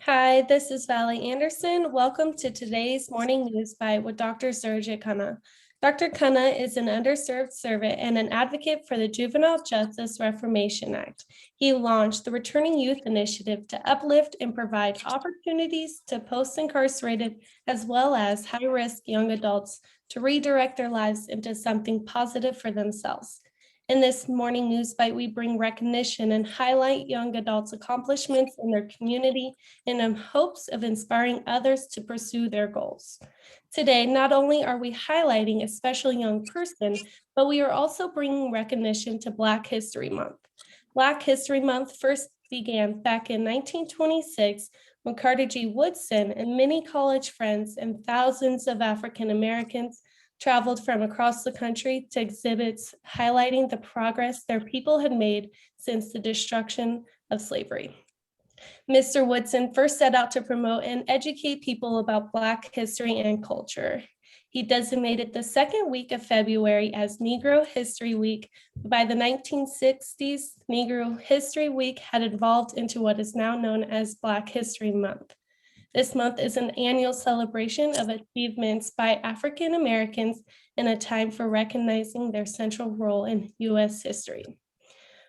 Hi, this is Valley Anderson. Welcome to today's Morning News Bite with Dr. Surjit Khanna. Dr. Khanna is an underserved servant and an advocate for the Juvenile Justice Reformation Act. He launched the Returning Youth Initiative to uplift and provide opportunities to post-incarcerated as well as high-risk young adults to redirect their lives into something positive for themselves. In this morning news bite, we bring recognition and highlight young adults' accomplishments in their community and in hopes of inspiring others to pursue their goals. Today, not only are we highlighting a special young person, but we are also bringing recognition to Black History Month. Black History Month first began back in 1926 when Carter G. Woodson and many college friends and thousands of African Americans traveled from across the country to exhibits highlighting the progress their people had made since the destruction of slavery. Mr. Woodson first set out to promote and educate people about Black history and culture. He designated the second week of February as Negro History Week. By the 1960s, Negro History Week had evolved into what is now known as Black History Month. This month is an annual celebration of achievements by African Americans and a time for recognizing their central role in U.S. history.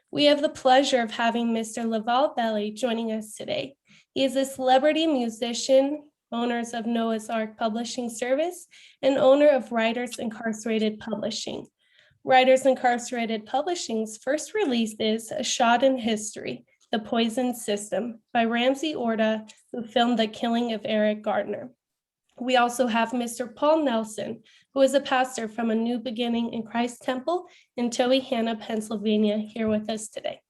We have the pleasure of having Mr. Laval Belle joining us today. He is a celebrity musician, owner of Noah's Ark Publishing Service, and owner of Writers Incarcerated Publishing. Writers Incarcerated Publishing's first release is A Shot in History, The Poison System by Ramsey Orta, who filmed the killing of Eric Gardner. We also have Mr. Paul Nelson, who is a pastor from A New Beginning in Christ Temple in Tobyhanna, Pennsylvania, here with us today.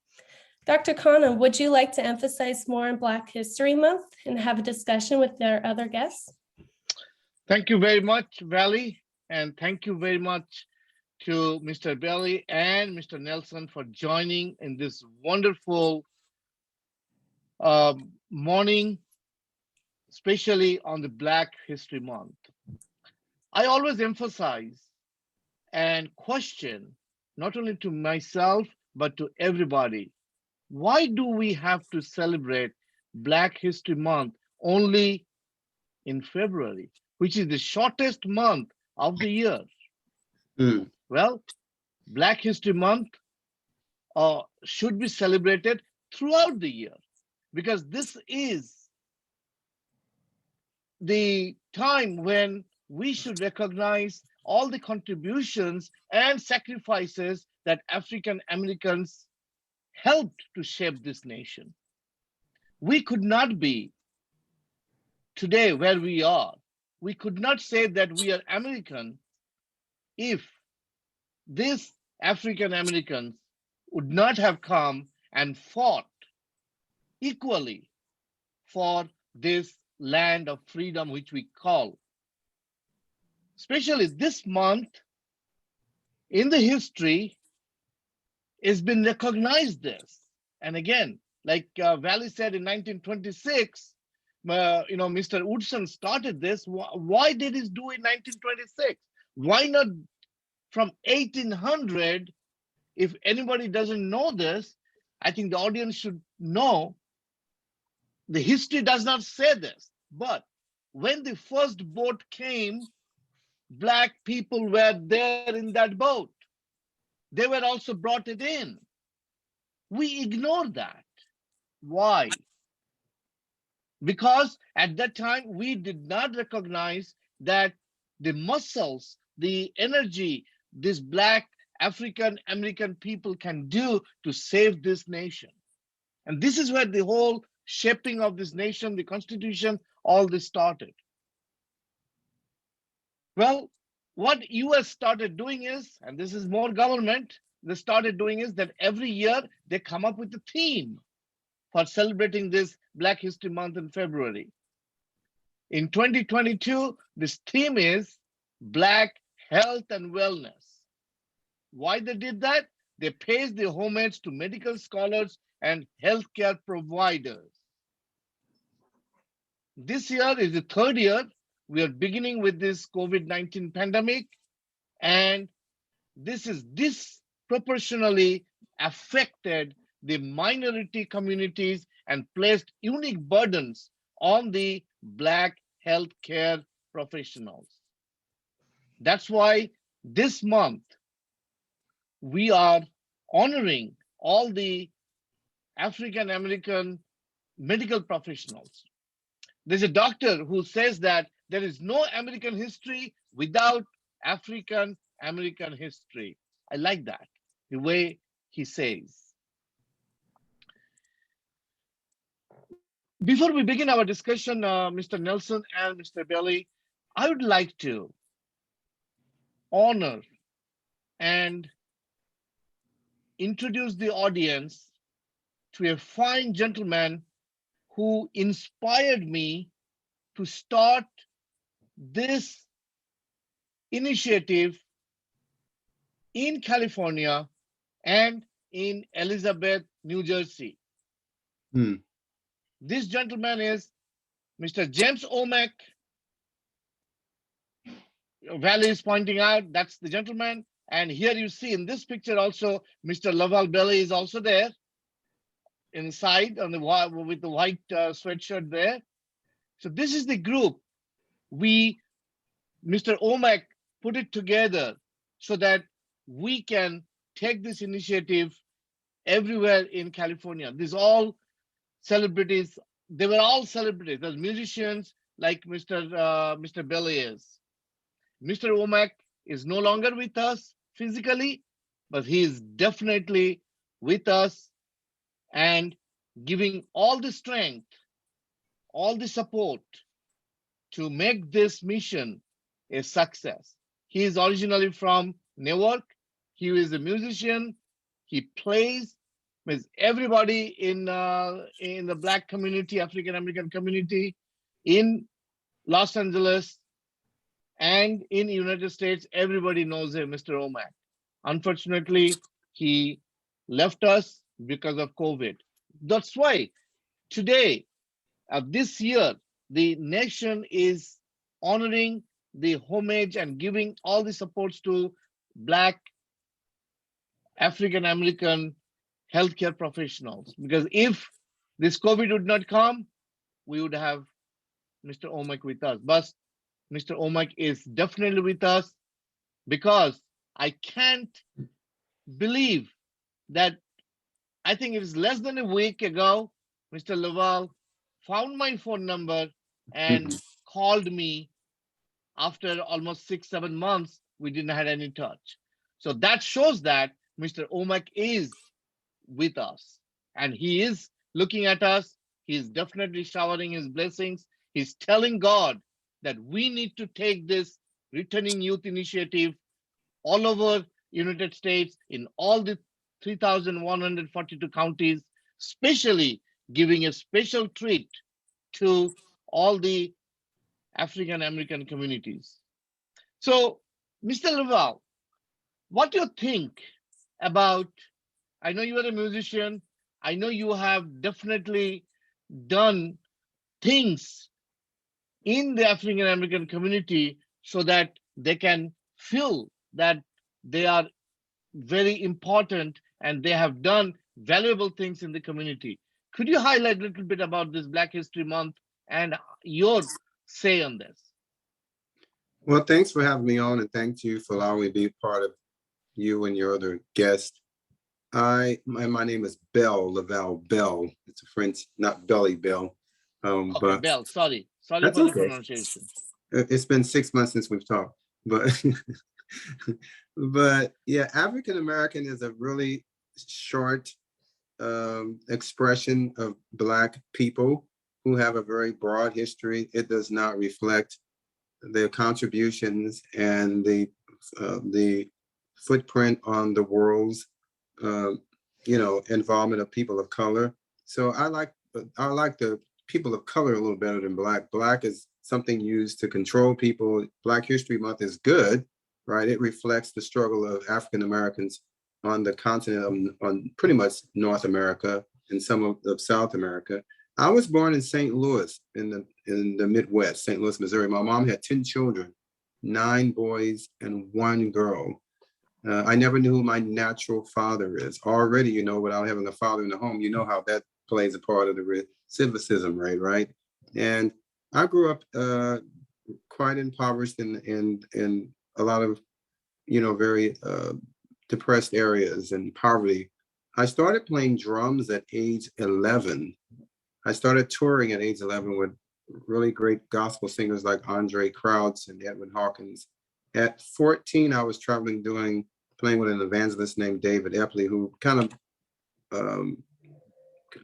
Dr. Khanna, would you like to emphasize more on Black History Month and have a discussion with our other guests? Thank you very much, Valley, and thank you very much to Mr. Belle and Mr. Nelson for joining in this wonderful morning, especially on the Black History Month. I always emphasize and question, not only to myself, but to everybody, why do we have to celebrate Black History Month only in February, which is the shortest month of the year? Well, Black History Month should be celebrated throughout the year, because this is the time when we should recognize all the contributions and sacrifices that African Americans helped to shape this nation. We could not be today where we are. We could not say that we are American if these African Americans would not have come and fought equally for this land of freedom, which we call. Especially this month in the history has been recognized this. And again, like Valley said in 1926, Mr. Woodson started this. Why did he do it in 1926? Why not from 1800? If anybody doesn't know this, I think the audience should know. The history does not say this, but when the first boat came, Black people were there in that boat. They were also brought it in. We ignore that. Why? Because at that time, we did not recognize that the muscles, the energy, these Black African American people can do to save this nation. And this is where the whole shaping of this nation, the Constitution, all this started. Well, what US started doing is, and this is more government, they started doing is that every year they come up with a theme for celebrating this Black History Month in February. In 2022, this theme is Black Health and Wellness. Why they did that? They paid the homage to medical scholars and healthcare providers. This year is the third year. We are beginning with this COVID-19 pandemic, and this is disproportionately affected the minority communities and placed unique burdens on the Black healthcare professionals. That's why this month we are honoring all the African American medical professionals. There's a doctor who says that there is no American history without African American history. I like that, the way he says. Before we begin our discussion, Mr. Nelson and Mr. Belle, I would like to honor and introduce the audience to a fine gentleman who inspired me to start this initiative in California and in Elizabeth, New Jersey. This gentleman is Mr. James Omek. Valley is pointing out, that's the gentleman. And here you see in this picture also, Mr. Laval Belle is also there inside on the with the white sweatshirt there. So this is the group. Mr. Omek put it together so that we can take this initiative everywhere in California. These all celebrities, they were all celebrities. There's musicians like Mr. Belle is. Mr. Omek is no longer with us physically, but he is definitely with us and giving all the strength, all the support to make this mission a success. He is originally from Newark. He is a musician. He plays with everybody in the Black community, African American community in Los Angeles and in the United States. Everybody knows him, Mr. Omek. Unfortunately, he left us because of COVID. That's why today, this year, the nation is honoring the homage and giving all the supports to Black African American healthcare professionals. Because if this COVID would not come, we would have Mr. Omek with us. But Mr. Omek is definitely with us because I can't believe that I think it was less than a week ago, Mr. Laval found my phone number and called me after almost 6-7 months. We didn't have any touch. So that shows that Mr. Omek is with us and he is looking at us. He's definitely showering his blessings. He's telling God that we need to take this returning youth initiative all over United States in all the 3,142 counties, especially giving a special treat to all the African American communities. So, Mr. Laval, what do you think about, I know you are a musician, I know you have definitely done things in the African American community so that they can feel that they are very important and they have done valuable things in the community. Could you highlight a little bit about this Black History Month and your say on this? Well, thanks for having me on, and thank you for allowing me to be part of you and your other guests. My name is Belle, Laval Belle. It's a French, not Belly Bell. Okay, but Belle, sorry for that's the okay. pronunciation. It's been 6 months since we've talked, but but yeah, African American is a really short expression of Black people who have a very broad history. It does not reflect their contributions and the footprint on the world's involvement of people of color. So I like the people of color a little better than Black. Black is something used to control people. Black History Month is good, right? It reflects the struggle of African Americans on the continent, on pretty much North America and some of South America. I was born in St. Louis in the Midwest, St. Louis, Missouri. My mom had 10 children, 9 boys and 1 girl. I never knew who my natural father is. Already, without having a father in the home, you know how that plays a part of the recidivism rate, right? And I grew up quite impoverished in a lot of, very depressed areas and poverty. I started playing drums at age 11. I started touring at age 11 with really great gospel singers like Andre Crouch and Edwin Hawkins. At 14, I was traveling playing with an evangelist named David Epley, who kind of,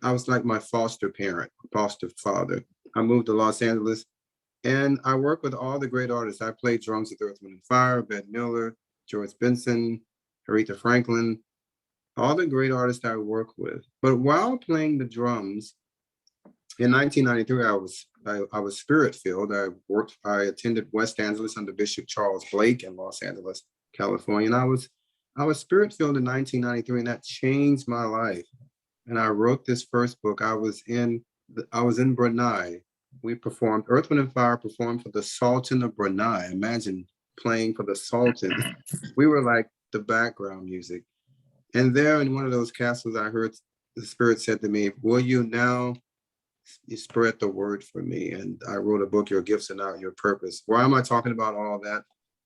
I was like my foster parent, foster father. I moved to Los Angeles and I worked with all the great artists. I played drums with Earth, Wind and Fire, Bette Miller, George Benson, Aretha Franklin, all the great artists I worked with. But while playing the drums, in 1993, I was spirit-filled. I attended West Angeles under Bishop Charles Blake in Los Angeles, California. And I was spirit-filled in 1993, and that changed my life. And I wrote this first book. I was in Brunei. We performed, Earth, Wind and Fire performed for the Sultan of Brunei. Imagine playing for the Sultan. We were like the background music. And there in one of those castles, I heard the Spirit said to me, will you now spread the word for me? And I wrote a book, Your Gifts Are Not Your Purpose. Why am I talking about all that?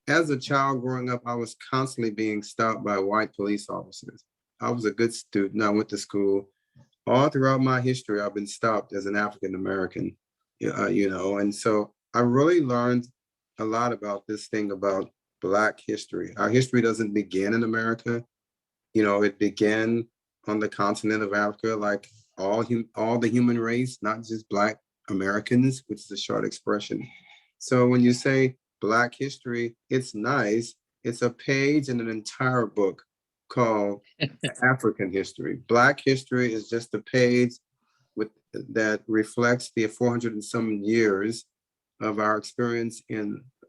As a child growing up, I was constantly being stopped by white police officers. I was a good student. I went to school. All throughout my history, I've been stopped as an African-American, and so I really learned a lot about this thing about Black history. Our history doesn't begin in America. It began on the continent of Africa, like all the human race, not just Black Americans, which is a short expression. So when you say Black history, it's nice. It's a page in an entire book called African history. Black history is just a page that reflects the 400 and some years of our experience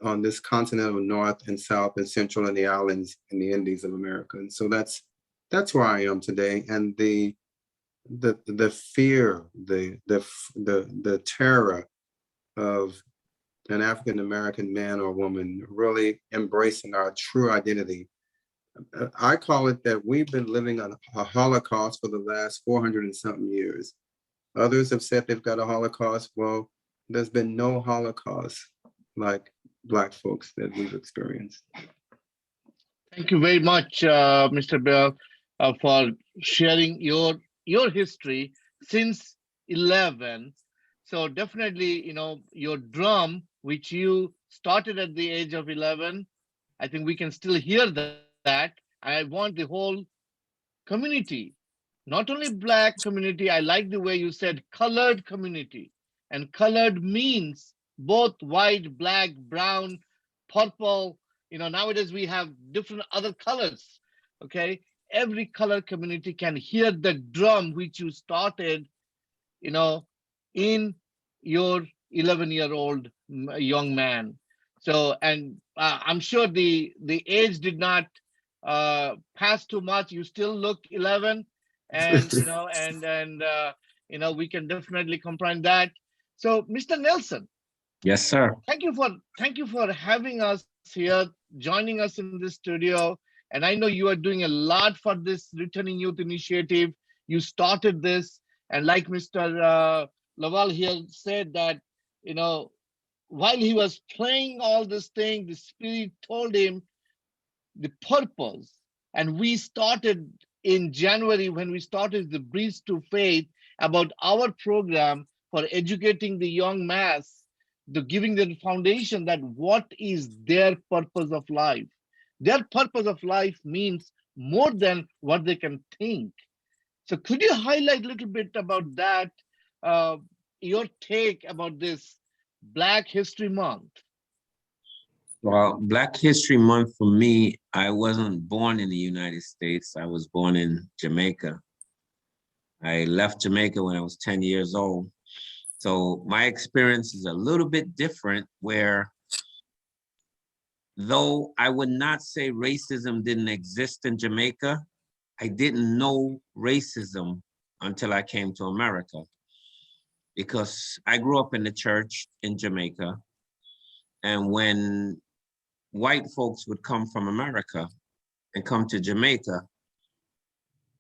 on this continent of North and South and Central and the islands and the Indies of America. And so that's where I am today. And the fear, the terror of an African American man or woman really embracing our true identity. I call it that we've been living on a Holocaust for the last 400 and something years. Others have said they've got a Holocaust. Well, there's been no Holocaust like Black folks that we've experienced. Thank you very much, Mr. Belle, for sharing your history since 11. So definitely, your drum, which you started at the age of 11, I think we can still hear that. I want the whole community, not only Black community. I like the way you said colored community, and colored means both white, black, brown, purple. Nowadays we have different other colors. Okay, every color community can hear the drum which you started, in your 11-year-old young man. So, and I'm sure the age did not pass too much. You still look 11, and we can definitely comprehend that. So, Mr. Nelson. Yes, sir. Thank you for having us here, joining us in this studio. And I know you are doing a lot for this Returning Youth Initiative. You started this, and like Mr. Laval here said that, while he was playing all this thing, the Spirit told him the purpose. And we started in January when we started the Breeze to Faith about our program for educating the young mass, giving them the foundation that what is their purpose of life. Their purpose of life means more than what they can think. So could you highlight a little bit about that, your take about this Black History Month? Well, Black History Month for me, I wasn't born in the United States. I was born in Jamaica. I left Jamaica when I was 10 years old. So my experience is a little bit different, where though I would not say racism didn't exist in Jamaica, I didn't know racism until I came to America, because I grew up in the church in Jamaica. And when white folks would come from America and come to Jamaica,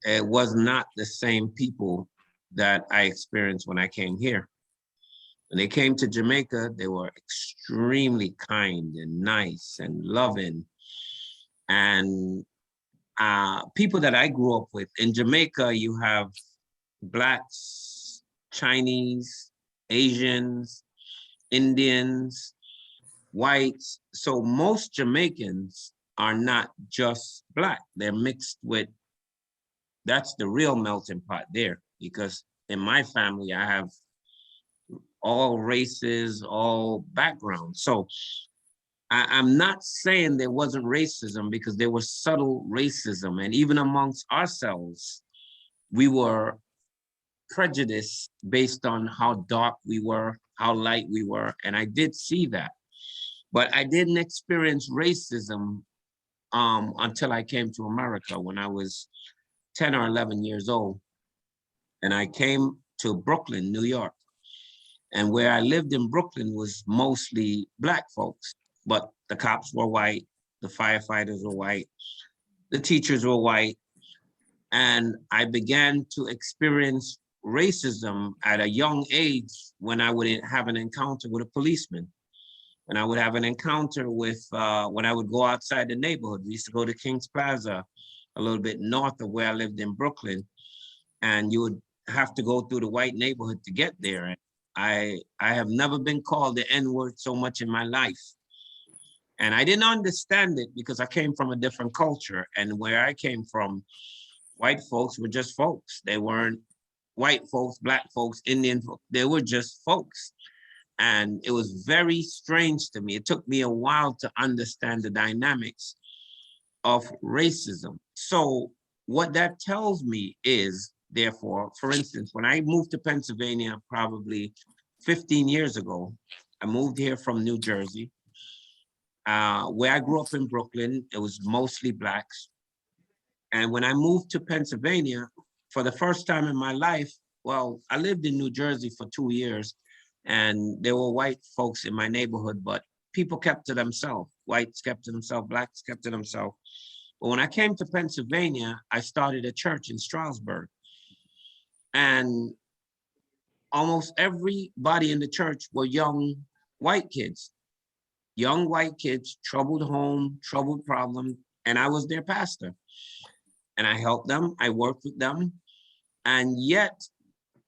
it was not the same people that I experienced when I came here. When they came to Jamaica, they were extremely kind and nice and loving. And people that I grew up with in Jamaica, you have Blacks, Chinese, Asians, Indians, whites. So most Jamaicans are not just Black. They're mixed with, that's the real melting pot there. Because in my family, I have all races, all backgrounds. So I'm not saying there wasn't racism, because there was subtle racism. And even amongst ourselves, we were prejudiced based on how dark we were, how light we were. And I did see that. But I didn't experience racism until I came to America when I was 10 or 11 years old. And I came to Brooklyn, New York. And where I lived in Brooklyn was mostly Black folks, but the cops were white, the firefighters were white, the teachers were white. And I began to experience racism at a young age when I would have an encounter with a policeman. When I would have an encounter with, when I would go outside the neighborhood. We used to go to King's Plaza, a little bit north of where I lived in Brooklyn. And you would have to go through the white neighborhood to get there. I have never been called the N-word so much in my life. And I didn't understand it because I came from a different culture. And where I came from, white folks were just folks. They weren't white folks, Black folks, Indian folks. They were just folks. And it was very strange to me. It took me a while to understand the dynamics of racism. So what that tells me is, therefore, for instance, when I moved to Pennsylvania probably 15 years ago, I moved here from New Jersey. Where I grew up in Brooklyn, it was mostly Blacks. And when I moved to Pennsylvania, for the first time in my life, well, I lived in New Jersey for 2 years, and there were white folks in my neighborhood, but people kept to themselves. Whites kept to themselves, Blacks kept to themselves. But when I came to Pennsylvania, I started a church in Stroudsburg. And almost everybody in the church were young white kids, troubled home, troubled problem, and I was their pastor. And I helped them, I worked with them. And yet,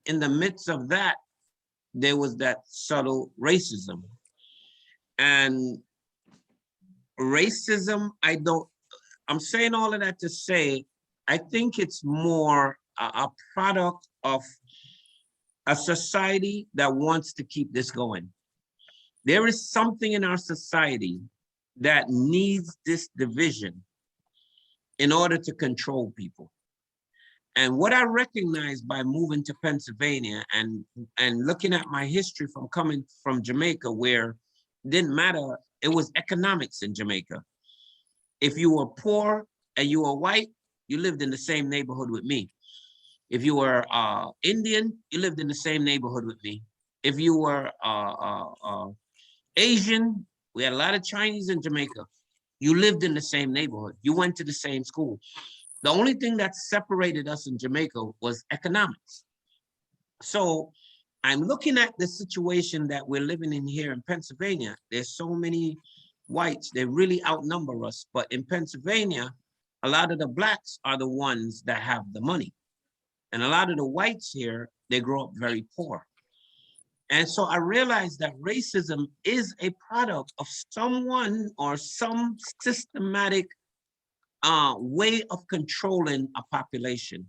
in the midst of that, there was that subtle racism. And racism, I'm saying all of that to say, I think it's more a product of a society that wants to keep this going. There is something in our society that needs this division in order to control people. And what I recognized by moving to Pennsylvania and looking at my history from coming from Jamaica, where it didn't matter, it was economics in Jamaica. If you were poor and you were white, you lived in the same neighborhood with me. If you were Indian, you lived in the same neighborhood with me. If you were Asian, we had a lot of Chinese in Jamaica. You lived in the same neighborhood. You went to the same school. The only thing that separated us in Jamaica was economics. So I'm looking at the situation that we're living in here in Pennsylvania. There's so many whites, they really outnumber us. But in Pennsylvania, a lot of the Blacks are the ones that have the money. And a lot of the whites here, they grow up very poor. And so I realized that racism is a product of someone or some systematic way of controlling a population.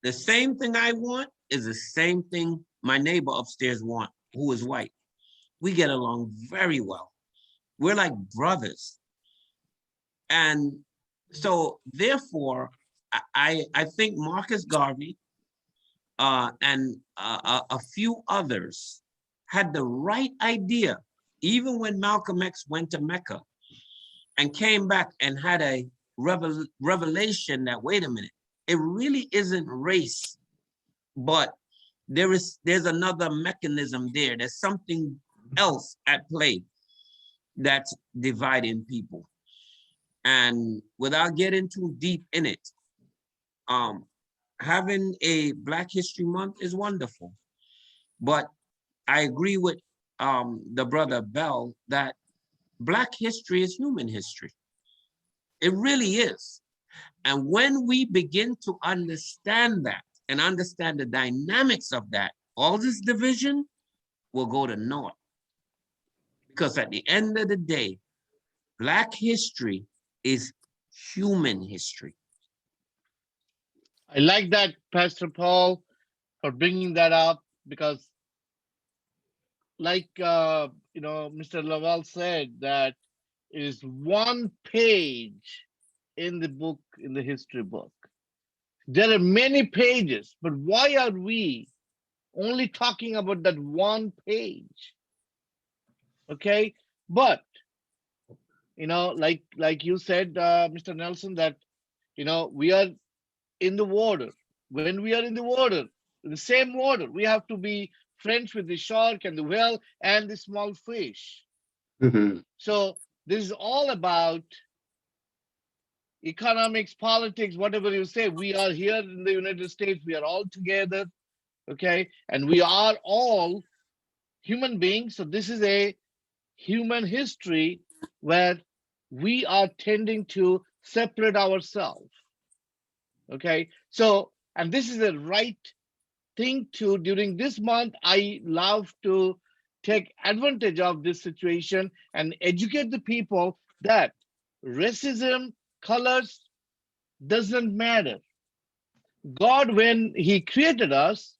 The same thing I want is the same thing my neighbor upstairs want, who is white. We get along very well. We're like brothers. And so therefore, I think Marcus Garvey and a few others had the right idea, even when Malcolm X went to Mecca and came back and had a revelation that, wait a minute, it really isn't race, but there's another mechanism there. There's something else at play that's dividing people. And without getting too deep in it, having a Black History Month is wonderful. But I agree with the brother Bell that Black history is human history. It really is. And when we begin to understand that and understand the dynamics of that, all this division will go to naught. Because at the end of the day, Black history is human history. I like that, Pastor Paul, for bringing that up, because like Mr. Laval said, that it is one page in the book, in the history book. There are many pages, but why are we only talking about that one page? Okay, but like you said, Mr. Nelson, that we are in the water. When we are in the water, the same water, we have to be friends with the shark and the whale and the small fish. Mhm. So this is all about economics, politics, whatever you say. We are here in the United States. We are all together, okay? And we are all human beings. So this is a human history where we are tending to separate ourselves, okay? So, and this is the right thing to, during this month, I love to take advantage of this situation and educate the people that racism, colors doesn't matter. God, when he created us,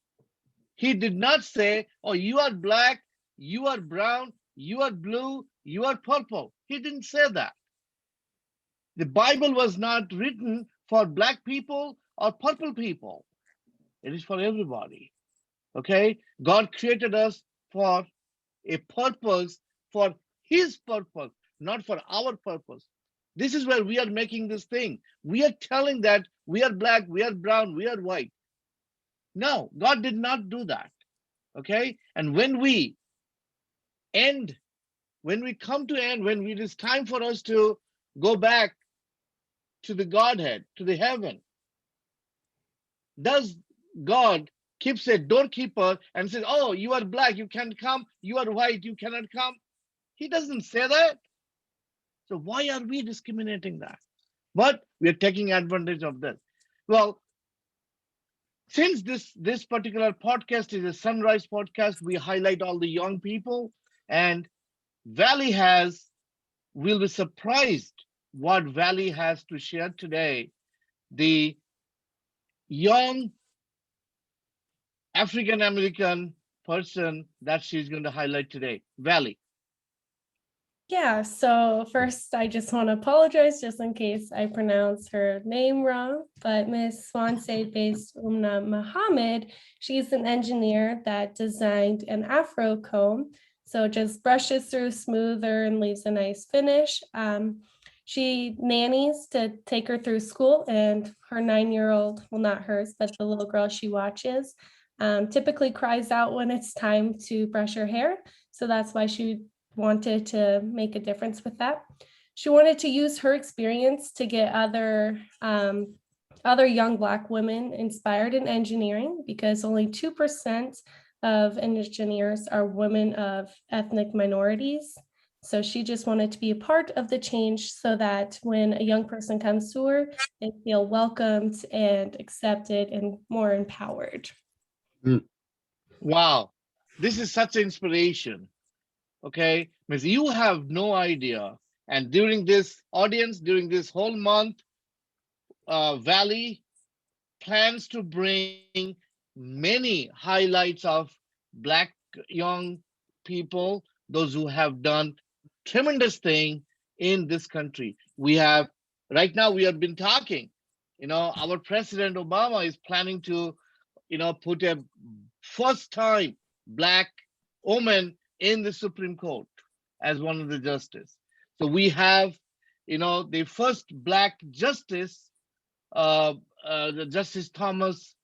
he did not say, oh, you are black, you are brown, you are blue, you are purple. He didn't say that. The Bible was not written for black people or purple people. It is for everybody. Okay? God created us for a purpose, for his purpose, not for our purpose. This is where we are making this thing. We are telling that we are black, we are brown, we are white. No, God did not do that. Okay? And when we end, when we come to end, when it is time for us to go back to the Godhead, to the heaven, does God keeps a doorkeeper and says, oh, you are black, you can't come, you are white, you cannot come? He doesn't say that. So why are we discriminating that? But we are taking advantage of this. Well, since this particular podcast is a sunrise podcast, we highlight all the young people, and Valley will be surprised what Valley has to share today. The young African American person that she's going to highlight today. Valley. Yeah, so first I just want to apologize just in case I pronounce her name wrong, but Miss Swansea-based Umna Muhammad, she's an engineer that designed an Afro comb. So it just brushes through smoother and leaves a nice finish. She nannies to take her through school, and her 9-year-old, well, not hers, but the little girl she watches, typically cries out when it's time to brush her hair. So that's why she wanted to make a difference with that. She wanted to use her experience to get other young Black women inspired in engineering, because only 2% of engineers are women of ethnic minorities. So she just wanted to be a part of the change so that when a young person comes to her, they feel welcomed and accepted and more empowered. Wow, this is such inspiration. Okay, because you have no idea. And during this audience, during this whole month, Valley plans to bring many highlights of Black young people, those who have done tremendous thing in this country. We have, right now we have been talking, our President Obama is planning to, put a first time Black woman in the Supreme Court as one of the justices. So we have, the first Black justice, the Justice Thomas,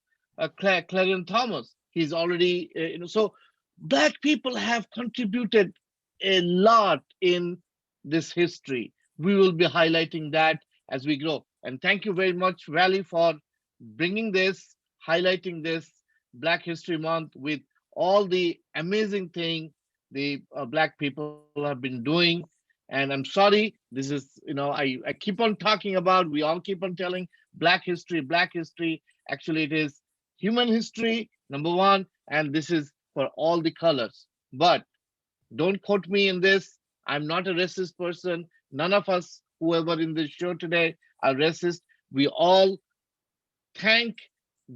Clarence Thomas. He's already, so Black people have contributed a lot in this history. We will be highlighting that as we grow. And thank you very much, Valley, for bringing this, highlighting this Black History Month with all the amazing thing the Black people have been doing. And I'm sorry, this is, I keep on talking about, we all keep on telling Black history, Black history. Actually, it is human history, number one, and this is for all the colors. But don't quote me in this. I'm not a racist person. None of us, whoever in the show today, are racist. We all thank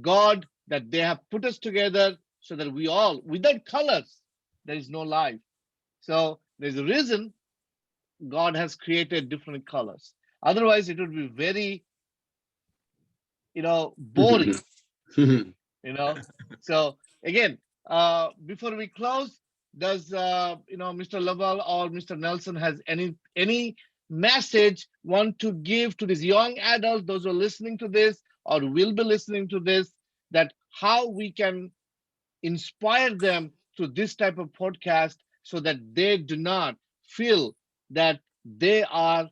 God that they have put us together so that we all, without colors, there is no life. So there's a reason God has created different colors. Otherwise, it would be very, boring, So again, before we close, does Mr. Laval or Mr. Nelson has any message want to give to these young adults, those who are listening to this or will be listening to this, that how we can inspire them through this type of podcast so that they do not feel that they have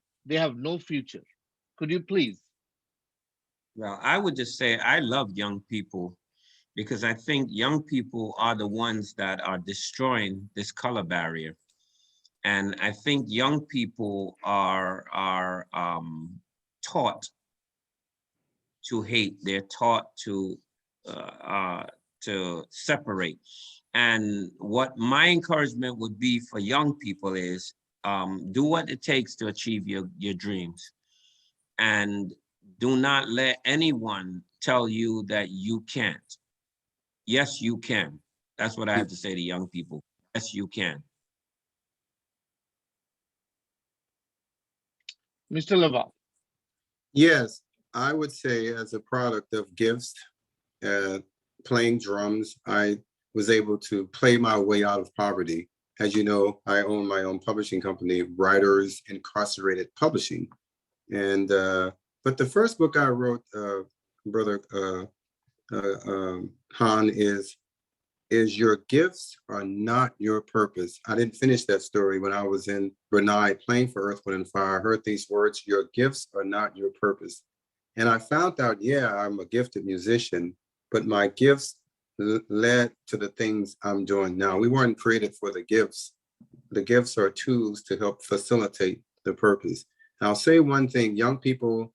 no future? Could you please? Well, I would just say I love young people because I think young people are the ones that are destroying this color barrier. And I think young people are taught to hate. They're taught to separate. And what my encouragement would be for young people is do what it takes to achieve your dreams. And do not let anyone tell you that you can't. Yes, you can. That's what I have to say to young people. Yes, you can. Mr. Laval. Yes, I would say as a product of gifts, playing drums, I was able to play my way out of poverty. As you know, I own my own publishing company, Writers Incarcerated Publishing. And but the first book I wrote, Brother Han, is Your Gifts Are Not Your Purpose. I didn't finish that story when I was in Brunei playing for Earth, Wind, and Fire. I heard these words, your gifts are not your purpose. And I found out, yeah, I'm a gifted musician, but my gifts led to the things I'm doing now. We weren't created for the gifts. The gifts are tools to help facilitate the purpose. And I'll say one thing, young people,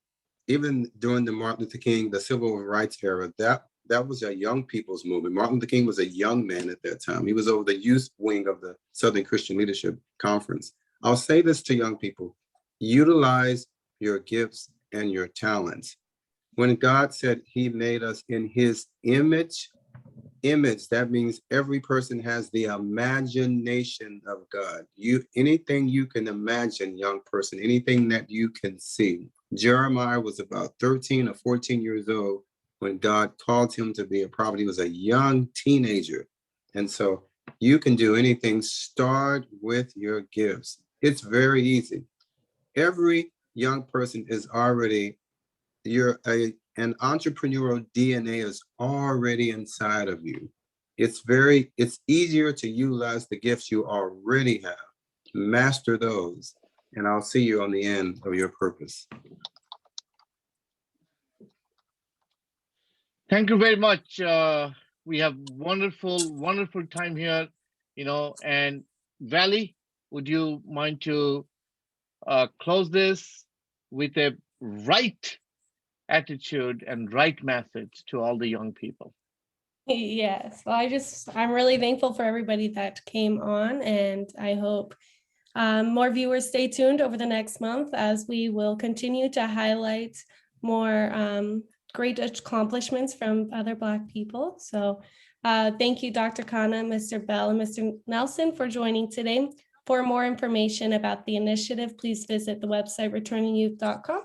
even during the Martin Luther King, the civil rights era, that was a young people's movement. Martin Luther King was a young man at that time. He was over the youth wing of the Southern Christian Leadership Conference. I'll say this to young people, utilize your gifts and your talents. When God said he made us in his image, that means every person has the imagination of God. Anything you can imagine, young person, anything that you can see. Jeremiah was about 13 or 14 years old when God called him to be a prophet. He was a young teenager. And so you can do anything. Start with your gifts. It's very easy. Every young person is already, an entrepreneurial DNA is already inside of you. It's easier to utilize the gifts you already have. Master those, and I'll see you on the end of your purpose. Thank you very much. We have wonderful time here, and Valley, would you mind to close this with a right attitude and right message to all the young people? Yes, well, I'm really thankful for everybody that came on, and I hope more viewers stay tuned over the next month as we will continue to highlight more great accomplishments from other Black people. So thank you, Dr. Khanna, Mr. Belle, and Mr. Nelson for joining today. For more information about the initiative, please visit the website returningyouth.com.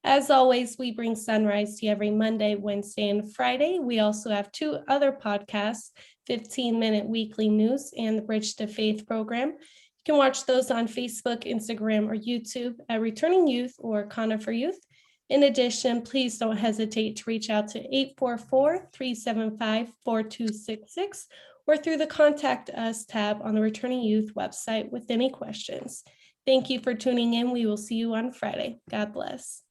As always, we bring Sunrise to you every Monday, Wednesday, and Friday. We also have 2 other podcasts, 15-minute weekly news and the Bridge to Faith program. You can watch those on Facebook, Instagram, or YouTube at Returning Youth or Khanna for Youth. In addition, please don't hesitate to reach out to 844-375-4266 or through the Contact Us tab on the Returning Youth website with any questions. Thank you for tuning in. We will see you on Friday. God bless.